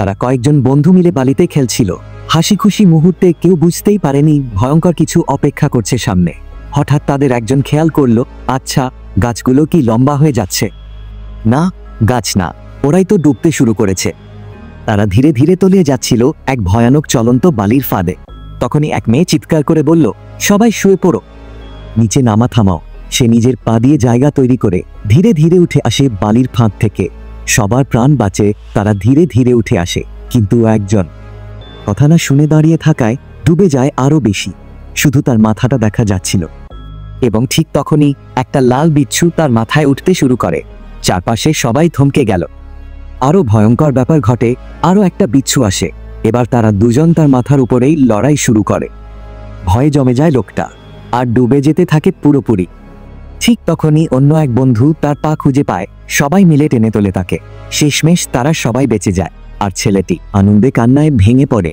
তারা কয়েকজন বন্ধু মিলে বালিতে খেলছিল। হাসি খুশি মুহূর্তে কেউ বুঝতেই পারেনি ভয়ঙ্কর কিছু অপেক্ষা করছে সামনে। হঠাৎ তাদের একজন খেয়াল করলো, আচ্ছা, গাছগুলো কি লম্বা হয়ে যাচ্ছে? না, গাছ না, ওরাই তো ডুবতে শুরু করেছে। তারা ধীরে ধীরে তলিয়ে যাচ্ছিল এক ভয়ানক চলন্ত বালির ফাঁদে। তখনই এক মেয়ে চিৎকার করে বলল, সবাই শুয়ে পড়ো, নিচে নামা থামাও। সে নিজের পা দিয়ে জায়গা তৈরি করে ধীরে ধীরে উঠে আসে বালির ফাঁদ থেকে। সবার প্রাণ বাঁচে, তারা ধীরে ধীরে উঠে আসে। কিন্তু একজন কথা না শুনে দাঁড়িয়ে থাকায় ডুবে যায় আরো বেশি। শুধু তার মাথাটা দেখা যাচ্ছিল। এবং ঠিক তখনই একটা লাল বিচ্ছু তার মাথায় উঠতে শুরু করে। চারপাশে সবাই থমকে গেল। আরো ভয়ঙ্কর ব্যাপার ঘটে। আরো একটা বিচ্ছু আসে। এবার তারা দুজন তার মাথার উপরেই লড়াই শুরু করে। ভয়ে জমে যায় লোকটা, আর ডুবে যেতে থাকে পুরোপুরি। ঠিক তখনই অন্য এক বন্ধু তার পা খুঁজে পায়। সবাই মিলে টেনে তোলে তাকে। শেষমেশ তারা সবাই বেঁচে যায়, আর ছেলেটি আনন্দে কান্নায় ভেঙে পড়ে।